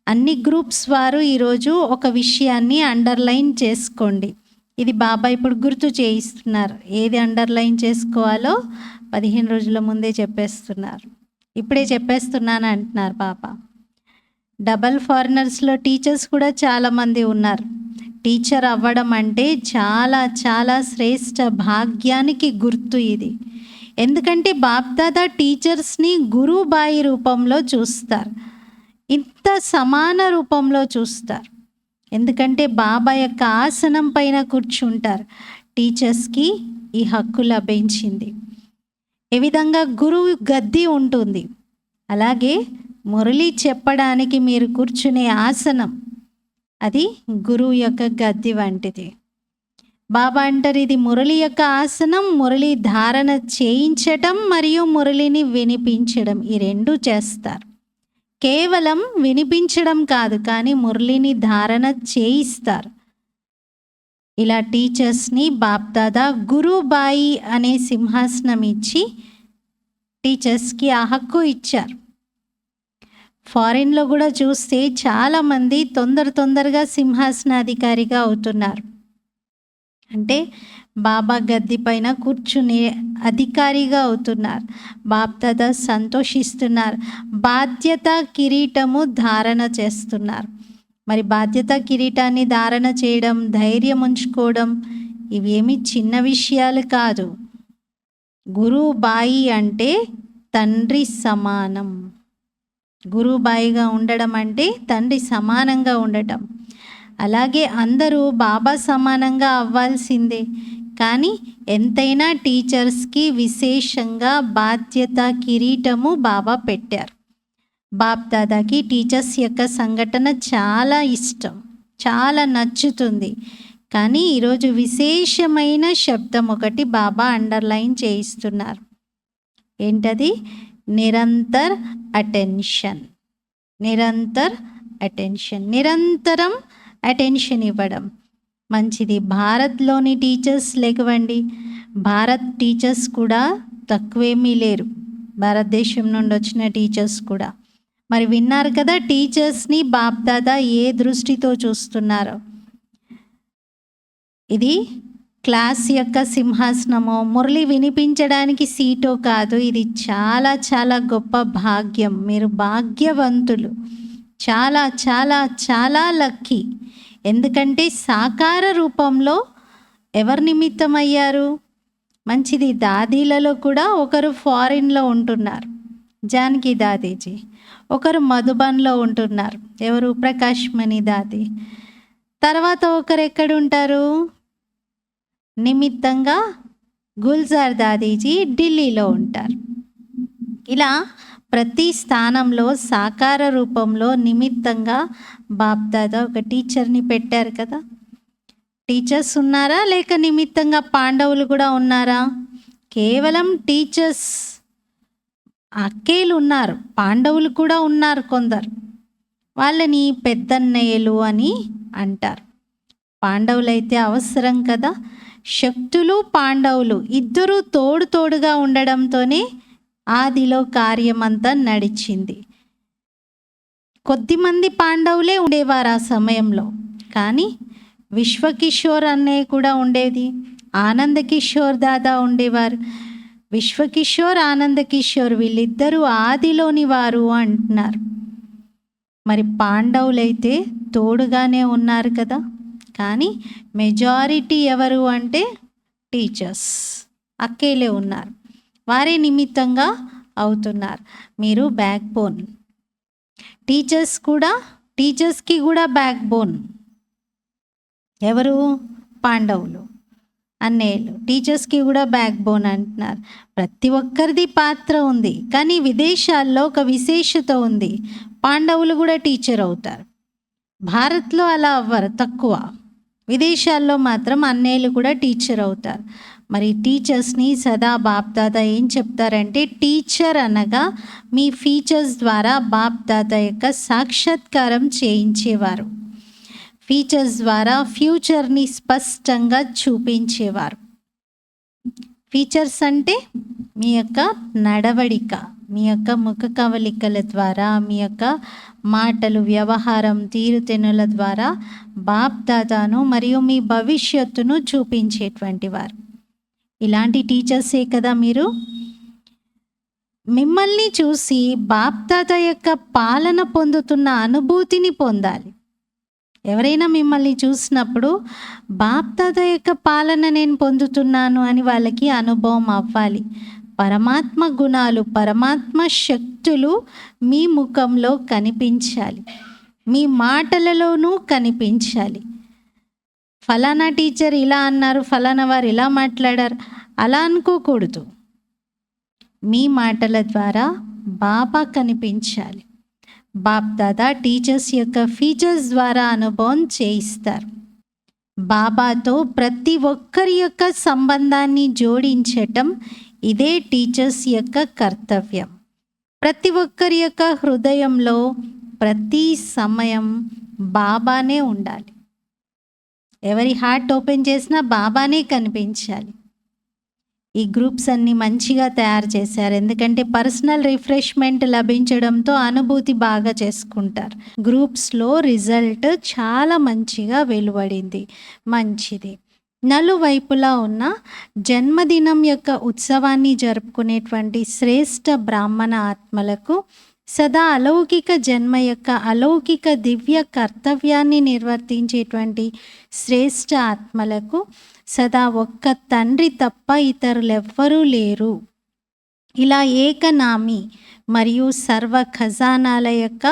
అన్ని గ్రూప్స్ వారు ఈరోజు ఒక విషయాన్ని అండర్లైన్ చేసుకోండి. ఇది బాబా ఇప్పుడు గుర్తు చేయిస్తున్నారు. ఏది అండర్లైన్ చేసుకోవాలో 15 రోజుల ముందే చెప్పేస్తున్నారు. ఇప్పుడే చెప్పేస్తున్నాను అంటున్నారు బాబా. డబల్ ఫారినర్స్లో టీచర్స్ కూడా చాలామంది ఉన్నారు. టీచర్ అవ్వడం అంటే చాలా చాలా శ్రేష్ఠ భాగ్యానికి గుర్తు ఇది. ఎందుకంటే బాప్దాదా టీచర్స్ని గురుబాయి రూపంలో చూస్తారు, ఇంత సమాన రూపంలో చూస్తారు. ఎందుకంటే బాబా యొక్క ఆసనం పైన కూర్చుంటారు. టీచర్స్కి ఈ హక్కు లభించింది. ఏ విధంగా గురువు గద్ది ఉంటుంది, అలాగే మురళి చెప్పడానికి మీరు కూర్చునే ఆసనం అది గురువు యొక్క గద్ది వంటిది. బాబా అంటారు, ఇది మురళి యొక్క ఆసనం. మురళి ధారణ చేయించటం మరియు మురళిని వినిపించడం, ఈ 2 చేస్తారు. కేవలం వినిపించడం కాదు, కానీ మురళిని ధారణ చేయిస్తారు. ఇలా టీచర్స్ని బాప్దాదా గురుబాయి అనే సింహాసనం ఇచ్చి టీచర్స్కి ఆ హక్కు ఇచ్చారు. ఫారిన్లో కూడా చూస్తే చాలామంది తొందరగా సింహాసనాధికారిగా అవుతున్నారు. అంటే బాబా గద్దె పైన కూర్చుని అధికారిగా అవుతున్నారు. బాప్దాదా సంతోషిస్తున్నారు. బాధ్యత కిరీటము ధారణ చేస్తున్నారు. మరి బాధ్యత కిరీటాన్ని ధారణ చేయడం, ధైర్యం ఉంచుకోవడం ఇవేమి చిన్న విషయాలు కాదు. గురుబాయి అంటే తండ్రి సమానం. గురుబాయిగా ఉండడం అంటే తండ్రి సమానంగా ఉండటం. అలాగే అందరూ బాబా సమానంగా అవ్వాల్సిందే, కానీ ఎంతైనా టీచర్స్కి విశేషంగా బాధ్యత కిరీటము బాబా పెట్టారు. బాప్దాదాకి టీచర్స్ యొక్క సంఘటన చాలా ఇష్టం, చాలా నచ్చుతుంది. కానీ ఈరోజు విశేషమైన శబ్దం ఒకటి బాబా అండర్లైన్ చేయిస్తున్నారు. ఏంటది? నిరంతర్ అటెన్షన్. నిరంతరం అటెన్షన్ ఇవ్వడం మంచిది. భారత్లోని టీచర్స్ లేకవండి, భారత్ టీచర్స్ కూడా తక్కువేమీ లేరు, భారతదేశం నుండి వచ్చిన టీచర్స్ కూడా. మరి విన్నారు కదా టీచర్స్ని బాప్దాదా ఏ దృష్టితో చూస్తున్నారో. ఇది క్లాస్ యొక్క సింహాసనమో, మురళి వినిపించడానికి సీటో కాదు. ఇది చాలా చాలా గొప్ప భాగ్యం. మీరు భాగ్యవంతులు, చాలా చాలా చాలా లక్కీ. ఎందుకంటే సాకార రూపంలో ఎవరు నిమిత్తమయ్యారు? మంచిది. దాదీలలో కూడా ఒకరు ఫారిన్లో ఉంటున్నారు, జానకి దాదీజీ. ఒకరు మధుబన్లో ఉంటున్నారు, ఎవరు? ప్రకాష్ మణి దాది. తర్వాత ఒకరు ఎక్కడుంటారు నిమిత్తంగా? గుల్జార్ దాదీజీ ఢిల్లీలో ఉంటారు. ఇలా ప్రతి స్థానంలో సాకార రూపంలో నిమిత్తంగా బాప్దాదా ఒక టీచర్ని పెట్టారు కదా. టీచర్స్ ఉన్నారా, లేక నిమిత్తంగా పాండవులు కూడా ఉన్నారా? కేవలం టీచర్స్, అక్కేలు ఉన్నారు, పాండవులు కూడా ఉన్నారు కొందరు. వాళ్ళని పెద్దన్నయ్యలు అని అంటారు. పాండవులైతే అవసరం కదా. శక్తులు పాండవులు ఇద్దరూ తోడుగా ఉండడంతోనే ఆదిలో కార్యమంతా నడిచింది. కొద్దిమంది పాండవులే ఉండేవారు ఆ సమయంలో, కానీ విశ్వకిషోర్ అన్నయ్య కూడా ఉండేది, ఆనందకిషోర్ దాదా ఉండేవారు. విశ్వకిషోర్, ఆనందకిషోర్ వీళ్ళిద్దరూ ఆదిలోని వారు అంటున్నారు. మరి పాండవులైతే తోడుగానే ఉన్నారు కదా. కానీ మెజారిటీ ఎవరు అంటే టీచర్స్, అక్కేలే ఉన్నారు, వారే నిమిత్తంగా అవుతున్నారు. మీరు బ్యాక్ బోన్. టీచర్స్కి కూడా బ్యాక్ బోన్ ఎవరు? పాండవులు, అన్నయ్యలు. టీచర్స్కి కూడా బ్యాక్ బోన్ అంటున్నారు. ప్రతి ఒక్కరిది పాత్ర ఉంది, కానీ విదేశాల్లో ఒక విశేషత ఉంది. పాండవులు కూడా టీచర్ అవుతారు. భారత్లో అలా అవ్వరు, తక్కువ. విదేశాల్లో మాత్రం అన్నయ్యలు కూడా టీచర్ అవుతారు. మరి టీచర్స్ని సదా బాప్దాదా ఏం చెప్తారంటే, టీచర్ అనగా మీ ఫీచర్స్ ద్వారా బాప్దాదా యొక్క సాక్షాత్కారం చేయించేవారు. ఫీచర్స్ ద్వారా ఫ్యూచర్ని స్పష్టంగా చూపించేవారు. ఫీచర్స్ అంటే మీ యొక్క నడవడిక, మీ యొక్క ముఖ కవలికల ద్వారా, మీ యొక్క మాటలు, వ్యవహారం, తీరుతెన్నుల ద్వారా బాప్దాదాను మరియు మీ భవిష్యత్తును చూపించేటువంటి వారు. ఇలాంటి టీచర్సే కదా మీరు. మిమ్మల్ని చూసి బాప్దాదా యొక్క పాలన పొందుతున్న అనుభూతిని పొందాలి. ఎవరైనా మిమ్మల్ని చూసినప్పుడు బాప్దాదా యొక్క పాలన నేను పొందుతున్నాను అని వాళ్ళకి అనుభవం అవ్వాలి. పరమాత్మ గుణాలు, పరమాత్మ శక్తులు మీ ముఖంలో కనిపించాలి, మీ మాటలలోనూ కనిపించాలి. ఫలానా టీచర్ ఇలా అన్నారు, ఫలానా వారు ఇలా మాట్లాడారు, అలా అనుకోకూడదు. మీ మాటల ద్వారా బాబా కనిపించాలి. బాప్దాదా టీచర్స్ యొక్క ఫీచర్స్ ద్వారా అనుభవం చేయిస్తారు. బాబాతో ప్రతి ఒక్కరి యొక్క సంబంధాన్ని జోడించటం ఇదే టీచర్స్ యొక్క కర్తవ్యం. ప్రతి ఒక్కరి యొక్క హృదయంలో ప్రతి సమయం బాబానే ఉండాలి. ఎవరి హార్ట్ ఓపెన్ చేసినా బాబానే కనిపించాలి. ఈ గ్రూప్స్ అన్నీ మంచిగా తయారు చేశారు. ఎందుకంటే పర్సనల్ రిఫ్రెష్మెంట్ లభించడంతో అనుభూతి బాగా చేసుకుంటారు. గ్రూప్స్లో రిజల్ట్ చాలా మంచిగా వెలువడింది. మంచిది. నలువైపులా ఉన్న జన్మదినం యొక్క ఉత్సవాన్ని జరుపుకునేటువంటి శ్రేష్ఠ బ్రాహ్మణ ఆత్మలకు, సదా అలౌకిక జన్మ యొక్క అలౌకిక దివ్య కర్తవ్యాన్ని నిర్వర్తించేటువంటి శ్రేష్ఠ ఆత్మలకు సదా ఒక్క తండ్రి తప్ప ఇతరులెవ్వరూ లేరు. ఇలా ఏకనామి మరియు సర్వ ఖజానాల యొక్క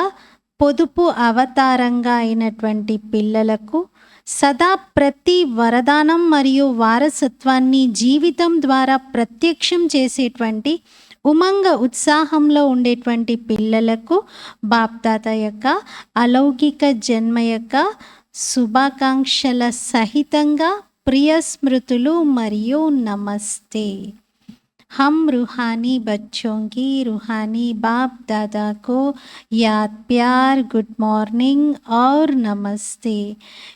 పొదుపు అవతారంగా అయినటువంటి పిల్లలకు సదా ప్రతి వరదానం మరియు వారసత్వాన్ని జీవితం ద్వారా ప్రత్యక్షం చేసేటువంటి ఉమంగ ఉత్సాహంలో ఉండేటువంటి పిల్లలకు బాప్దాత యొక్క అలౌకిక జన్మ యొక్క శుభాకాంక్షల సహితంగా ప్రియ స్మృతులు మరియు నమస్తే. हम रूहानी बच्चों की रूहानी बाप दादा को याद, प्यार, गुड मॉर्निंग और नमस्ते.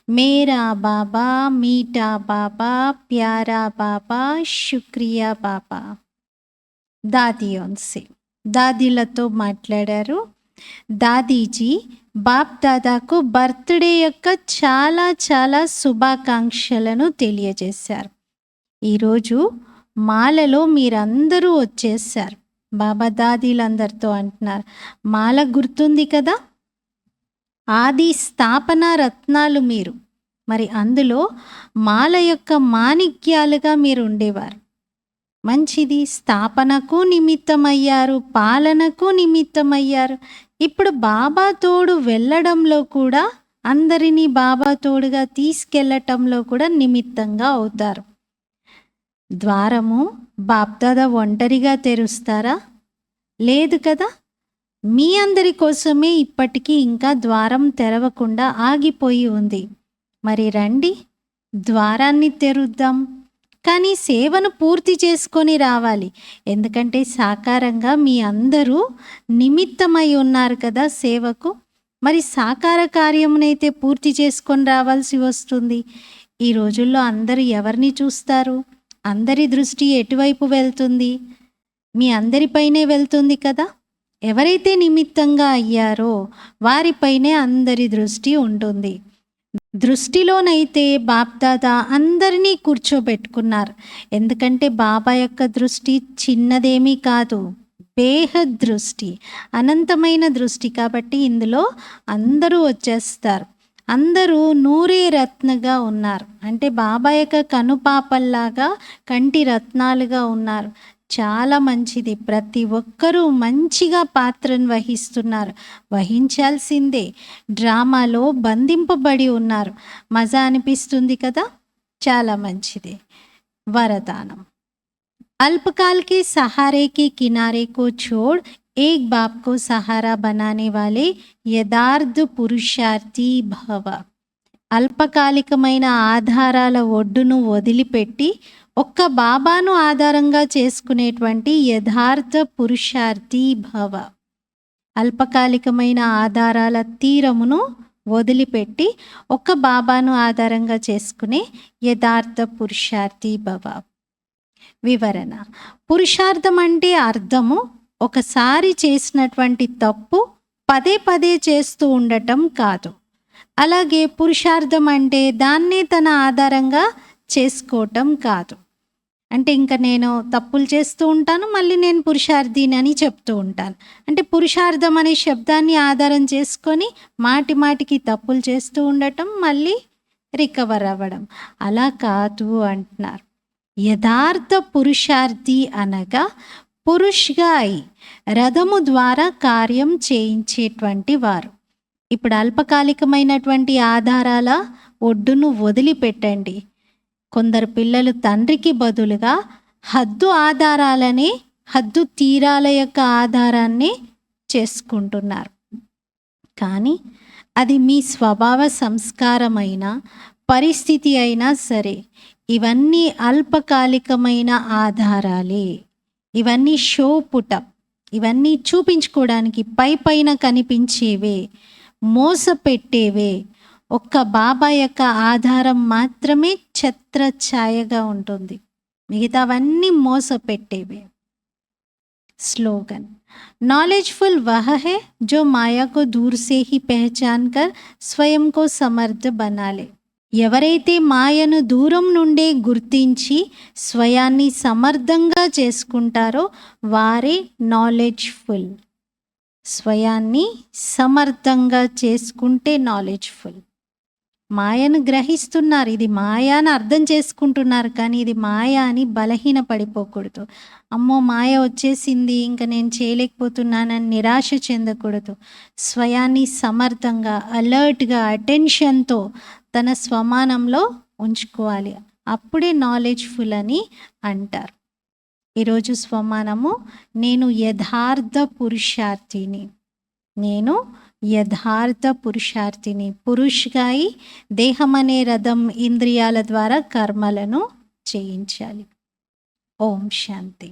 मेरा बाबा, मीठा बाबा, प्यारा बाबा, शुक्रिया बाबा. దాదీయోన్సే దాదీలతో మాట్లాడారు. దాదీజీ బాప్ దాదాకు బర్త్డే యొక్క చాలా చాలా శుభాకాంక్షలను తెలియజేశారు. ఈరోజు మాలలో మీరందరూ వచ్చేసారు. బాబా దాదీలందరితో అంటున్నారు, మాల గుర్తుంది కదా, ఆది స్థాపన రత్నాలు మీరు. మరి అందులో మాల యొక్క మాణిక్యాలుగా మీరు ఉండేవారు. మంచిది, స్థాపనకు నిమిత్తమయ్యారు, పాలనకు నిమిత్తమయ్యారు. ఇప్పుడు బాబా తోడు వెళ్ళడంలో కూడా, అందరినీ బాబా తోడుగా తీసుకెళ్ళటంలో కూడా నిమిత్తంగా అవుతారు. ద్వారము బాప్దాదా ఒంటరిగా తెరుస్తారా? లేదు కదా. మీ అందరి కోసమే ఇప్పటికీ ఇంకా ద్వారం తెరవకుండా ఆగిపోయి ఉంది. మరి రండి, ద్వారాన్ని తెరుద్దాం. కానీ సేవను పూర్తి చేసుకొని రావాలి. ఎందుకంటే సాకారంగా మీ అందరూ నిమిత్తమై ఉన్నారు కదా సేవకు. మరి సాకార కార్యమునైతే పూర్తి చేసుకొని రావాల్సి వస్తుంది. ఈ రోజుల్లో అందరూ ఎవరిని చూస్తారు? అందరి దృష్టి ఎటువైపు వెళ్తుంది? మీ అందరిపైనే వెళ్తుంది కదా. ఎవరైతే నిమిత్తంగా అయ్యారో వారిపైనే అందరి దృష్టి ఉంటుంది. దృష్టిలోనైతే బాప్దాదా అందరినీ కూర్చోబెట్టుకున్నారు. ఎందుకంటే బాబా యొక్క దృష్టి చిన్నదేమీ కాదు, బేహద్ దృష్టి, అనంతమైన దృష్టి. కాబట్టి ఇందులో అందరూ వచ్చేస్తారు. అందరూ నూరే రత్నగా ఉన్నారు. అంటే బాబా యొక్క కనుపాపల్లాగా కంటి రత్నాలుగా ఉన్నారు. చాలా మంచిది. ప్రతి ఒక్కరూ మంచిగా పాత్రను వహిస్తున్నారు, వహించాల్సిందే. డ్రామాలో బంధింపబడి ఉన్నారు. మజా అనిపిస్తుంది కదా. చాలా మంచిది. వరదానం. अल्पकाल के सहारे के किनारे को छोड़ एक बाप को सहारा बनाने वाले యథార్థ పురుషార్థి భవ. అల్పకాలికమైన ఆధారాల ఒడ్డును వదిలిపెట్టి ఒక్క బాబాను ఆధారంగా చేసుకునేటువంటి యథార్థ పురుషార్థి భవ. అల్పకాలికమైన ఆధారాల తీరమును వదిలిపెట్టి ఒక్క బాబాను ఆధారంగా చేసుకునే యథార్థ పురుషార్థి భవ. వివరణ. పురుషార్థం అంటే అర్థము ఒకసారి చేసినటువంటి తప్పు పదే పదే చేస్తూ ఉండటం కాదు. అలాగే పురుషార్థం అంటే దాన్నే తన ఆధారంగా చేసుకోవటం కాదు. అంటే ఇంకా నేను తప్పులు చేస్తూ ఉంటాను, మళ్ళీ నేను పురుషార్థిని అని చెప్తూ ఉంటాను. అంటే పురుషార్థం అనే శబ్దాన్ని ఆధారం చేసుకొని మాటి మాటికి తప్పులు చేస్తూ ఉండటం, మళ్ళీ రికవర్ అవ్వడం, అలా కాదు అంటున్నారు. యథార్థ పురుషార్థి అనగా పురుష్గా అయి రథము ద్వారా కార్యం చేయించేటువంటి వారు. ఇప్పుడు అల్పకాలికమైనటువంటి ఆధారాల ఒడ్డును వదిలిపెట్టండి. కొందరు పిల్లలు తండ్రికి బదులుగా హద్దు ఆధారాలనే, హద్దు తీరాల యొక్క ఆధారాన్ని చేసుకుంటున్నారు. కానీ అది మీ స్వభావ సంస్కారమైన పరిస్థితి అయినా సరే, ఇవన్నీ అల్పకాలికమైన ఆధారాలే. ఇవన్నీ షో పుటప్, ఇవన్నీ చూపించుకోవడానికి పైన కనిపించేవే, మోసపెట్టేవే. ఒక్క బాబా యొక్క ఆధారం మాత్రమే ఛత్రఛాయగా ఉంటుంది, మిగతావన్నీ మోసపెట్టేవే. स्लोगन, नॉलेजफुल वह है जो माया को दूर से ही पहचान कर स्वयं को समर्थ बना ले. ఎవరైతే మాయను దూరం నుండే గుర్తించి స్వయాన్ని సమర్థంగా చేసుకుంటారో వారే నాలెడ్జ్ఫుల్. స్వయాన్ని సమర్థంగా చేసుకుంటే నాలెడ్జ్ఫుల్. మాయను గ్రహిస్తున్నారు, ఇది మాయ అని అర్థం చేసుకుంటున్నారు, కానీ ఇది మాయ అని బలహీన పడిపోకూడదు. అమ్మో మాయ వచ్చేసింది, ఇంకా నేను చేయలేకపోతున్నానని నిరాశ చెందకూడదు. స్వయాన్ని సమర్థంగా, అలర్ట్గా, అటెన్షన్తో తన స్వమానంలో ఉంచుకోవాలి. అప్పుడే నాలెడ్జ్ఫుల్ అని అంటారు. ఈరోజు స్వమానము, నేను యథార్థ పురుషార్థిని. నేను యథార్థ పురుషార్థిని. పురుష్గాయి దేహం అనే రథం ఇంద్రియాల ద్వారా కర్మలను చేయించాలి. ఓం శాంతి.